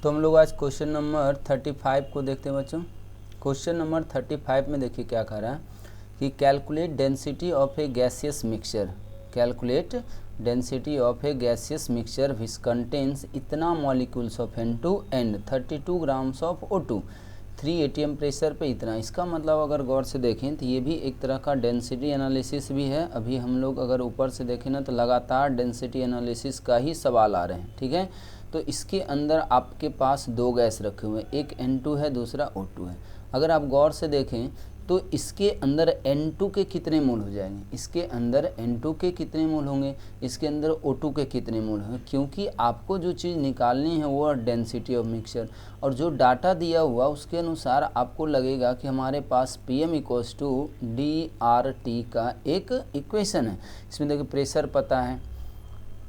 तो हम लोग आज क्वेश्चन नंबर 35 को देखते हैं बच्चों। क्वेश्चन नंबर 35 में देखिए क्या कह रहा है कि calculate density of A gaseous mixture. Calculate density of A gaseous mixture which contains इतना molecules of N2 and 32 grams of O2 3 atm pressure पे इतना। इसका मतलब अगर गौर से देखें तो ये भी एक तरह का डेंसिटी एनालिसिस भी है। अभी हम लोग अगर ऊपर से देखें ना तो लगातार डेंसिटी एनालिसिस का ही सवाल आ रहे हैं, ठीक है। तो इसके अंदर आपके पास दो गैस रखे हुए हैं, एक N2 है, दूसरा O2 है। अगर आप गौर से देखें तो इसके अंदर N2 के कितने मोल हो जाएंगे, इसके अंदर N2 के कितने मोल होंगे, इसके अंदर O2 के कितने मोल होंगे, क्योंकि आपको जो चीज़ निकालनी है वो डेंसिटी ऑफ मिक्सचर। और जो डाटा दिया हुआ उसके अनुसार आपको लगेगा कि हमारे पास PM इक्वल्स टू DRT का एक इक्वेशन है। इसमें देखिए प्रेशर पता है,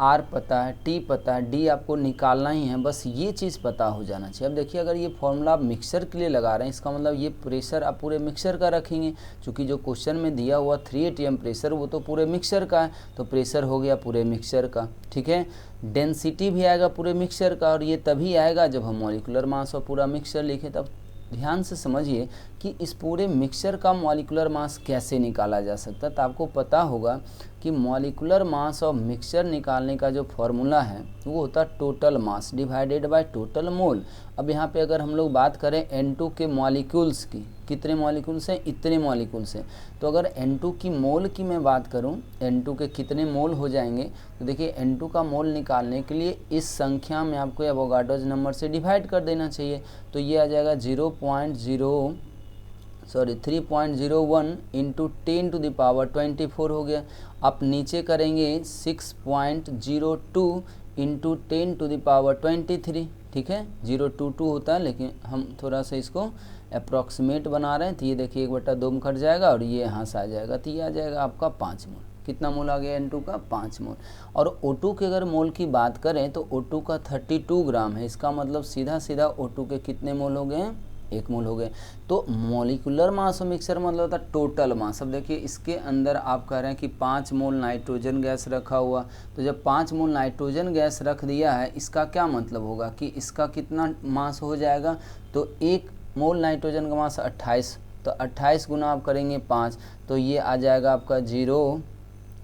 R पता है, T पता है, D आपको निकालना ही है, बस ये चीज़ पता हो जाना चाहिए। अब देखिए अगर ये फॉर्मूला आप मिक्सर के लिए लगा रहे हैं, इसका मतलब ये प्रेशर आप पूरे मिक्सर का रखेंगे, क्योंकि जो क्वेश्चन में दिया हुआ 3 atm प्रेशर वो तो पूरे मिक्सर का है, तो प्रेशर हो गया पूरे मिक्सर का, ठीक है। डेंसिटी भी आएगा पूरे मिक्सर का, और ये तभी आएगा जब हम मॉलिक्यूलर मास और पूरा मिक्सर लिखें। तब ध्यान से समझिए कि इस पूरे मिक्सचर का मॉलिक्यूलर मास कैसे निकाला जा सकता है। तो आपको पता होगा कि मॉलिक्यूलर मास ऑफ मिक्सचर निकालने का जो फॉर्मूला है वो होता है total mass divided by total mole. अब यहाँ पे अगर हम लोग बात करें N2 के मॉलिक्यूल्स की, कितने मॉलिक्यूल्स हैं, इतने मॉलिक्यूल्स हैं। तो अगर N2 की मोल की मैं बात करूँ, N2 के कितने मोल हो जाएंगे, तो देखिए N2 का मोल निकालने के लिए इस संख्या में आपको एवोगाड्रोस नंबर से डिवाइड कर देना चाहिए। तो ये आ जाएगा 3.01 इंटू 10⁻24 हो गया। आप नीचे करेंगे 6.02 इंटू 10⁻23, ठीक है। 022 होता है, लेकिन हम थोड़ा सा इसको अप्रॉक्सीमेट बना रहे हैं। तो ये देखिए 1/2 में कट जाएगा और ये यहाँ से आ जाएगा, तो ये आ जाएगा आपका 5 मोल। कितना मोल आ गया N2 का, 5 मोल। और O2 के अगर मोल की बात करें तो O2 का 32 ग्राम है, इसका मतलब सीधा सीधा O2 के कितने मोल हो गए, 1 मोल हो गए। तो मॉलिक्यूलर मास ऑफ मिक्सचर मतलब होता है टोटल मास। अब देखिए इसके अंदर आप कह रहे हैं कि 5 मोल नाइट्रोजन गैस रखा हुआ, तो जब 5 मोल नाइट्रोजन गैस रख दिया है, इसका क्या मतलब होगा कि इसका कितना मास हो जाएगा। तो 1 मोल नाइट्रोजन का मास 28, तो 28 गुना आप करेंगे 5, तो ये आ जाएगा आपका 0,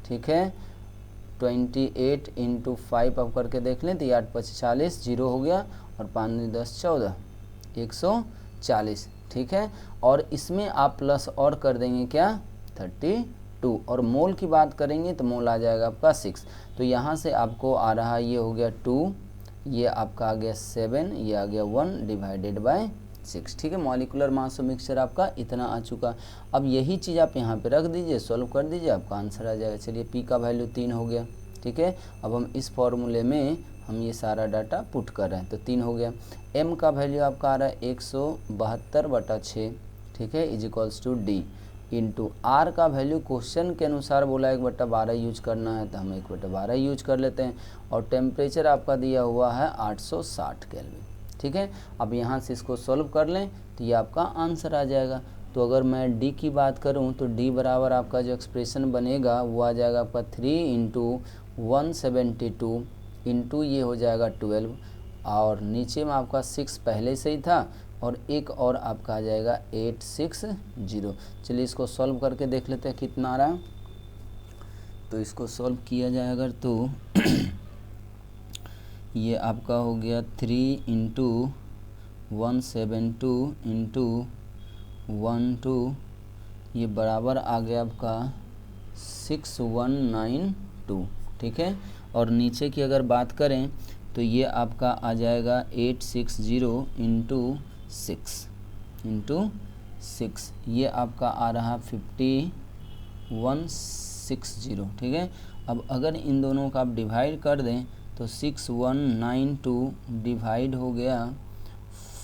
ठीक है। 28 इंटू 5 आप करके देख लें तो ये 8 5 40, 0 हो गया, और 5 10 14, 140, ठीक है। और इसमें आप प्लस और कर देंगे क्या, 32, और मोल की बात करेंगे तो मोल आ जाएगा आपका 6। तो यहाँ से आपको आ रहा ये हो गया 2, ये आपका आ गया 7, ये आ गया 1 डिवाइडेड बाय 6, ठीक है। मॉलिक्यूलर मास ऑफ मिक्सचर आपका इतना आ चुका। अब यही चीज़ आप यहाँ पे रख दीजिए, सॉल्व कर दीजिए, आपका आंसर आ जाएगा। चलिए P का वैल्यू 3 हो गया, ठीक है। अब हम इस फॉर्मूले में हम ये सारा डाटा पुट कर रहे हैं, तो 3 हो गया। M का वैल्यू आपका आ रहा है 172/6, ठीक है, is equals to D into R का वैल्यू क्वेश्चन के अनुसार बोला 1/12 यूज करना है, तो हम 1/12 यूज कर लेते हैं। और टेम्परेचर आपका दिया हुआ है 860 केल्विन, ठीक है। अब यहाँ से इसको सॉल्व कर लें तो ये आपका आंसर आ जाएगा। तो अगर मैं D की बात करूँ तो D बराबर आपका जो एक्सप्रेशन बनेगा वो आ जाएगा आपका 3 इंटू 172 इंटू ये हो जाएगा 12, और नीचे में आपका 6 पहले से ही था, और एक और आपका आ जाएगा 860। चलिए इसको सॉल्व करके देख लेते हैं कितना आ रहा है। तो इसको सॉल्व किया जाए अगर तो ये आपका हो गया 3 इंटू 172 इंटू 12, ये बराबर आ गया आपका 6192, ठीक है। और नीचे की अगर बात करें तो ये आपका आ जाएगा 860 इंटू 6, ये आपका आ रहा 5160, ठीक है। अब अगर इन दोनों का आप डिवाइड कर दें तो 6192 डिवाइड हो गया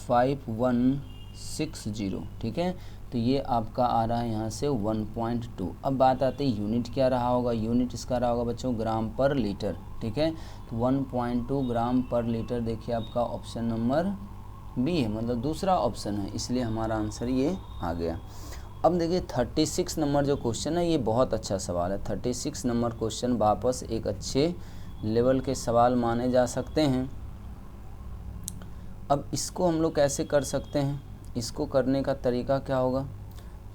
5160, ठीक है। तो ये आपका आ रहा है यहाँ से 1.2। अब बात आती है यूनिट क्या रहा होगा, यूनिट इसका रहा होगा बच्चों ग्राम पर लीटर, ठीक है। तो 1.2 ग्राम पर लीटर देखिए आपका ऑप्शन नंबर बी है, मतलब दूसरा ऑप्शन है, इसलिए हमारा आंसर ये आ गया। अब देखिए 36 नंबर जो क्वेश्चन है ये बहुत अच्छा सवाल है। 36 नंबर क्वेश्चन वापस एक अच्छे लेवल के सवाल माने जा सकते हैं। अब इसको हम लोग कैसे कर सकते हैं, इसको करने का तरीका क्या होगा,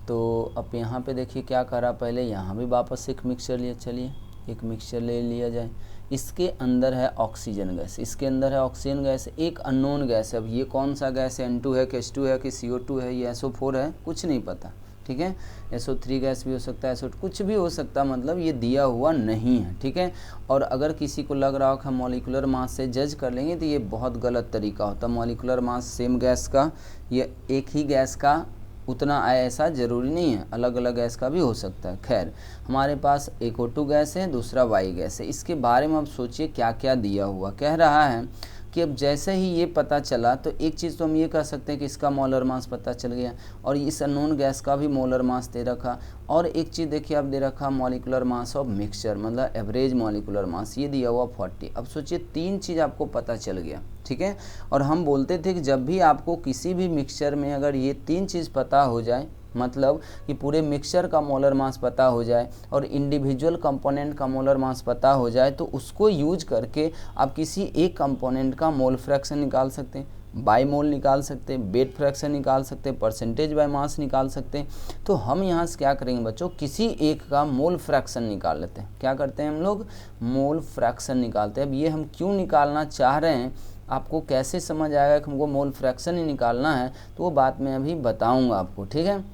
तो अब यहाँ पे देखिए क्या करा, पहले यहाँ भी वापस एक मिक्सचर लिए, चलिए एक मिक्सचर ले लिया जाए। इसके अंदर है ऑक्सीजन गैस, इसके अंदर है ऑक्सीजन गैस, एक अननोन गैस है। अब ये कौन सा गैस है, N2 है कि H2 है कि CO2 है, ये SO4 है, कुछ नहीं पता, ठीक है। SO3 गैस भी हो सकता है, SO2 कुछ भी हो सकता है, मतलब ये दिया हुआ नहीं है, ठीक है। और अगर किसी को लग रहा हो कि हम मॉलिक्यूलर मास से जज कर लेंगे तो ये बहुत गलत तरीका होता है। मॉलिक्यूलर मास सेम गैस का, ये एक ही गैस का उतना आए ऐसा ज़रूरी नहीं है, अलग अलग गैस का भी हो सकता है। खैर, हमारे पास एक O2 गैस है, दूसरा Y गैस है। इसके बारे में अब सोचिए क्या क्या दिया हुआ। कह रहा है कि अब जैसे ही ये पता चला तो एक चीज़ तो हम ये कह सकते हैं कि इसका मोलर मास पता चल गया, और इस अननोन गैस का भी मोलर मास दे रखा। और एक चीज़ देखिए अब दे रखा मॉलिक्यूलर मास ऑफ मिक्सचर, मतलब एवरेज मॉलिक्यूलर मास, ये दिया हुआ 40। अब सोचिए 3 चीज़ आपको पता चल गया, ठीक है। और हम बोलते थे कि जब भी आपको किसी भी मिक्सचर में अगर ये 3 चीज़ पता हो जाए, मतलब कि पूरे मिक्सचर का मोलर मास पता हो जाए और इंडिविजुअल कंपोनेंट का मोलर मास पता हो जाए, तो उसको यूज करके आप किसी एक कंपोनेंट का मोल फ्रैक्शन निकाल सकते हैं, बाय मोल निकाल सकते हैं, वेट फ्रैक्शन निकाल सकते हैं, परसेंटेज बाय मास निकाल सकते हैं। तो हम यहाँ से क्या करेंगे बच्चों, किसी एक का मोल फ्रैक्शन निकाल लेते हैं। क्या करते हैं हम लोग, मोल फ्रैक्शन निकालते हैं। अब ये हम क्यों निकालना चाह रहे हैं, आपको कैसे समझ आएगा कि हमको मोल फ्रैक्शन ही निकालना है, तो वो बात मैं अभी बताऊँगा आपको, ठीक है।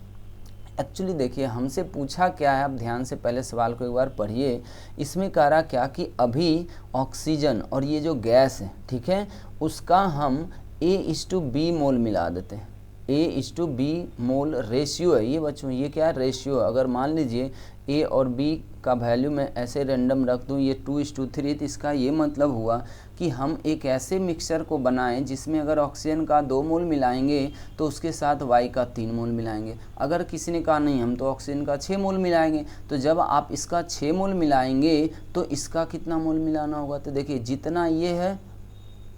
एक्चुअली देखिए हमसे पूछा क्या है, आप ध्यान से पहले सवाल को एक बार पढ़िए। इसमें कह रहा क्या कि अभी ऑक्सीजन और ये जो गैस है, ठीक है, उसका हम A:B मोल मिला देते हैं। A:B मोल रेशियो है ये बच्चों, ये क्या है, रेशियो। अगर मान लीजिए A और B का वैल्यू मैं ऐसे रैंडम रख दूँ, ये 2:3, तो इसका ये मतलब हुआ कि हम एक ऐसे मिक्सचर को बनाएं जिसमें अगर ऑक्सीजन का 2 मोल मिलाएंगे तो उसके साथ Y का 3 मोल मिलाएंगे। अगर किसी ने कहा नहीं हम तो ऑक्सीजन का 6 मोल मिलाएंगे, तो जब आप इसका 6 मोल मिलाएंगे तो इसका कितना मोल मिलाना होगा, तो देखिए जितना ये है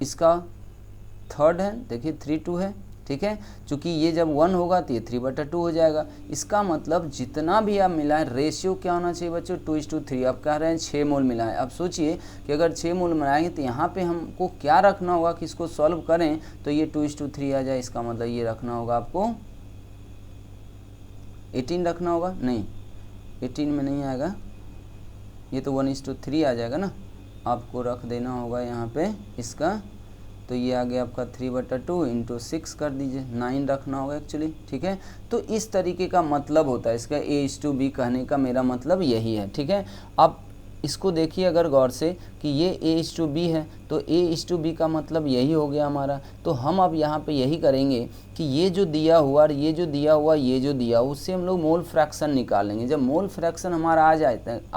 इसका थर्ड है, देखिए 3/2 है, ठीक है। चूँकि ये जब 1 होगा तो ये 3/2 हो जाएगा। इसका मतलब जितना भी आप मिलाएं, रेशियो क्या होना चाहिए बच्चों, 2:3। आप कह रहे हैं 6 मोल मिलाएं। अब सोचिए कि अगर 6 मोल मिलाएंगे तो यहाँ पे हमको क्या रखना होगा कि इसको सॉल्व करें तो ये 2:3 आ जाए। इसका मतलब ये रखना होगा आपको 18 रखना होगा, नहीं 18 में नहीं आएगा, ये तो 1:3 आ जाएगा ना। आपको रख देना होगा यहाँ पे इसका, तो ये आ गया आपका 3/2 इंटू 6 कर दीजिए, 9 रखना होगा एक्चुअली, ठीक है। तो इस तरीके का मतलब होता है इसका, A:B कहने का मेरा मतलब यही है, ठीक है। अब इसको देखिए अगर गौर से कि ये A:B है, तो A:B का मतलब यही हो गया हमारा। तो हम अब यहाँ पे यही करेंगे कि ये जो दिया हुआ और ये जो दिया हुआ, ये जो दिया हुआ, उससे हम लोग मोल फ्रैक्शन निकालेंगे। जब मोल फ्रैक्शन हमारा आ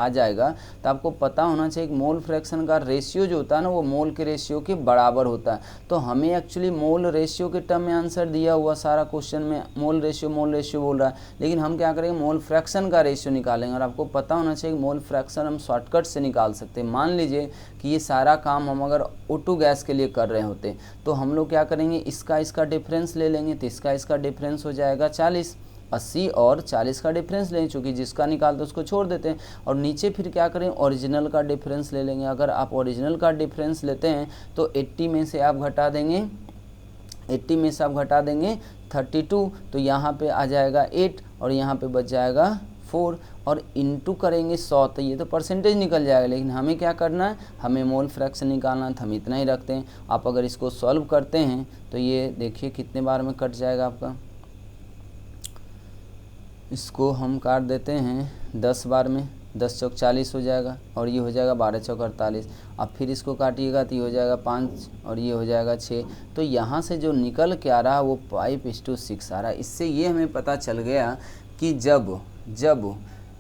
जाएगा तो आपको पता होना चाहिए कि मोल फ्रैक्शन का रेशियो जो होता है ना, वो मोल के रेशियो के बराबर होता है। तो हमें एक्चुअली मोल रेशियो के टर्म में आंसर दिया हुआ, सारा क्वेश्चन में मोल रेशियो बोल रहा है, लेकिन हम क्या करेंगे, मोल फ्रैक्शन का रेशियो निकालेंगे। और आपको पता होना चाहिए कि मोल फ्रैक्शन हम शॉर्टकट से निकाल सकते हैं। मान लीजिए कि ये सारा काम हम अगर O2 गैस के लिए कर रहे होते तो हम लोग क्या करेंगे, इसका डिफरेंस ले लेंगे, तो इसका डिफरेंस हो जाएगा 40। 80 और 40 का डिफरेंस लेंगे, चूँकि जिसका निकालते उसको छोड़ देते हैं। और नीचे फिर क्या करें, ओरिजिनल का डिफरेंस ले लेंगे। अगर आप ओरिजिनल का डिफरेंस लेते हैं तो 80 में से आप घटा देंगे 32, तो यहाँ पे आ जाएगा 8 और यहाँ पे बच जाएगा 4, और इंटू करेंगे 100, तो ये तो परसेंटेज निकल जाएगा। लेकिन हमें क्या करना है, हमें मोल फ्रैक्शन निकालना है, तो हम इतना ही रखते हैं। आप अगर इसको सॉल्व करते हैं तो ये देखिए कितने बार में कट जाएगा आपका, इसको हम काट देते हैं 10 बार में, 10 चौक 40 हो जाएगा, और ये हो जाएगा 12 चौक 48। अब फिर इसको काटिएगा तो ये हो जाएगा 5 और ये हो जाएगा 6। तो यहाँ से जो निकल के आ रहा वो 5:6 आ रहा है। इससे ये हमें पता चल गया कि जब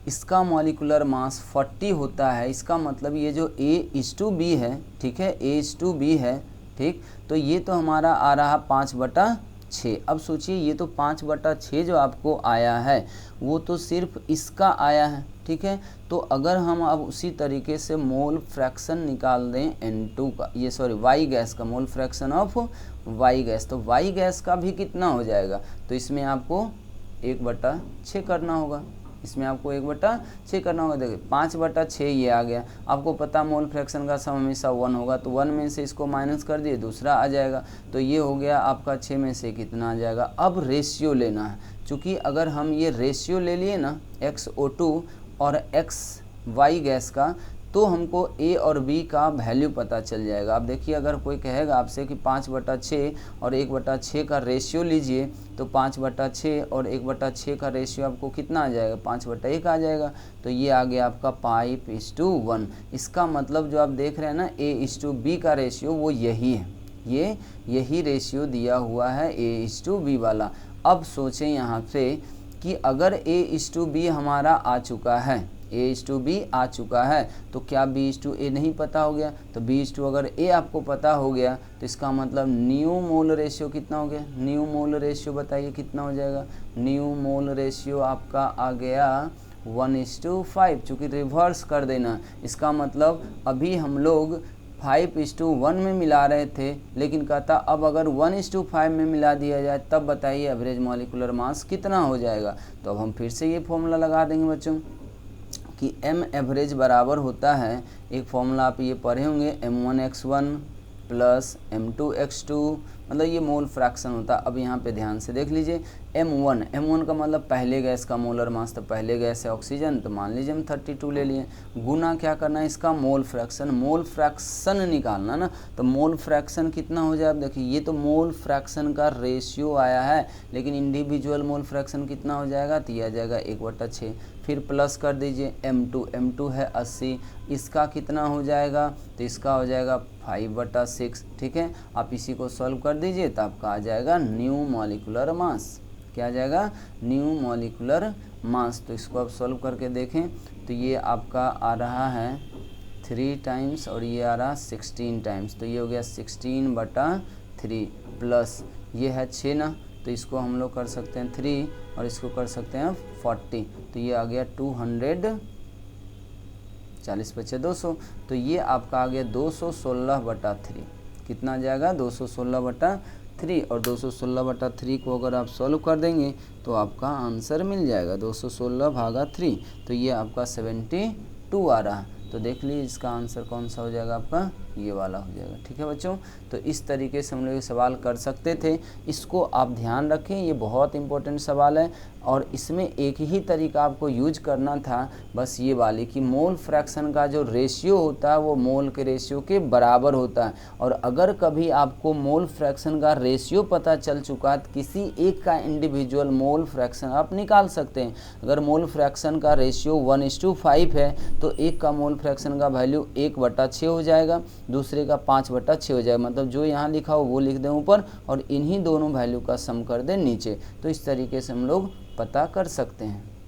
इसका मॉलिक्यूलर मास 40 होता है, इसका मतलब ये जो A:B है, ठीक है, A:B है, ठीक, तो ये तो हमारा आ रहा 5/6। अब सोचिए ये तो 5/6 जो आपको आया है वो तो सिर्फ इसका आया है, ठीक है। तो अगर हम अब उसी तरीके से मोल फ्रैक्शन निकाल दें N2 का, ये सॉरी Y गैस का, mole fraction of Y gas, तो Y गैस का भी कितना हो जाएगा, तो इसमें आपको 1/6 करना होगा, इसमें आपको 1/6 करना होगा। देखिए 5/6 ये आ गया, आपको पता मोल फ्रैक्शन का सम हमेशा 1 होगा, तो 1 में से इसको माइनस कर दिए, दूसरा आ जाएगा, तो ये हो गया आपका 6 में से कितना आ जाएगा। अब रेशियो लेना है, चूँकि अगर हम ये रेशियो ले लिए ना XO2 और XY गैस का, तो हमको A और B का वैल्यू पता चल जाएगा। अब देखिए अगर कोई कहेगा आपसे कि 5/6 और 1/6 का रेशियो लीजिए, तो 5/6 और 1/6 का रेशियो आपको कितना आ जाएगा, 5/1 आ जाएगा। तो ये आ गया आपका 5:1। इसका मतलब जो आप देख रहे हैं ना A:B का रेशियो, वो यही है, यही रेशियो दिया हुआ है A:B वाला। अब सोचें यहाँ से कि अगर A:B हमारा आ चुका है, A:B आ चुका है, तो क्या B:A नहीं पता हो गया। तो B:2 अगर A आपको पता हो गया, तो इसका मतलब न्यू मोल रेशियो कितना हो गया, न्यू मोल रेशियो बताइए कितना हो जाएगा। न्यू मोल रेशियो आपका आ गया 1:5, चूँकि रिवर्स कर देना, इसका मतलब अभी हम लोग 5:1 में मिला रहे थे, लेकिन कहता अब अगर 1:5 में मिला दिया जाए, तब बताइए एवरेज मॉलिक्यूलर मास कितना हो जाएगा। तो अब हम फिर से ये फॉर्मूला लगा देंगे बच्चों कि M एवरेज बराबर होता है, एक फॉर्मूला आप ये पढ़े होंगे, M1x1 प्लस M2x2, मतलब ये मोल फ्रैक्शन होता है। अब यहाँ पे ध्यान से देख लीजिए, M1 का मतलब पहले गैस का मोलर मास, तो पहले गैस है ऑक्सीजन, तो मान लीजिए हम 32 ले लिए, गुना क्या करना है इसका मोल फ्रैक्शन निकालना ना। तो मोल फ्रैक्शन कितना हो जाए, अब देखिए ये तो मोल फ्रैक्शन का रेशियो आया है, लेकिन इंडिविजुअल मोल फ्रैक्शन कितना हो जाएगा, तो यह आ जाएगा 1/6। फिर प्लस कर दीजिए M2 है 80, इसका कितना हो जाएगा, तो इसका हो जाएगा 5/6। ठीक है, आप इसी को सॉल्व कर दीजिए, तो आपका आ जाएगा न्यू मॉलिक्यूलर मास। क्या आ जाएगा, न्यू मॉलिक्यूलर मास। तो इसको आप सॉल्व करके देखें, तो ये आपका आ रहा है 3 टाइम्स और ये आ रहा 16 टाइम्स, तो ये हो गया 16/3 प्लस ये है 6 ना, तो इसको हम लोग कर सकते हैं 3 और इसको कर सकते हैं 40, तो ये आ गया 200, 40 × 200, तो ये आपका आ गया 216/3। कितना आ जाएगा, 216/3, और 216/3 को अगर आप सॉल्व कर देंगे तो आपका आंसर मिल जाएगा 216/3, तो ये आपका 72 आ रहा है। तो देख लीजिए इसका आंसर कौन सा हो जाएगा, आपका ये वाला हो जाएगा। ठीक है बच्चों, तो इस तरीके से हम लोग ये सवाल कर सकते थे, इसको आप ध्यान रखें, ये बहुत इंपॉर्टेंट सवाल है, और इसमें एक ही तरीका आपको यूज करना था, बस ये वाली कि मोल फ्रैक्शन का जो रेशियो होता है वो मोल के रेशियो के बराबर होता है। और अगर कभी आपको मोल फ्रैक्शन का रेशियो पता चल चुका है, तो किसी एक का इंडिविजुअल मोल फ्रैक्शन आप निकाल सकते हैं। अगर मोल फ्रैक्शन का रेशियो 1:5 है, तो एक का मोल फ्रैक्शन का वैल्यू 1/6 हो जाएगा, दूसरे का 5/6 हो जाएगा, मतलब जो यहाँ लिखा हो वो लिख दें ऊपर और इन्हीं दोनों वैल्यू का सम कर दें नीचे। तो इस तरीके से हम लोग पता कर सकते हैं।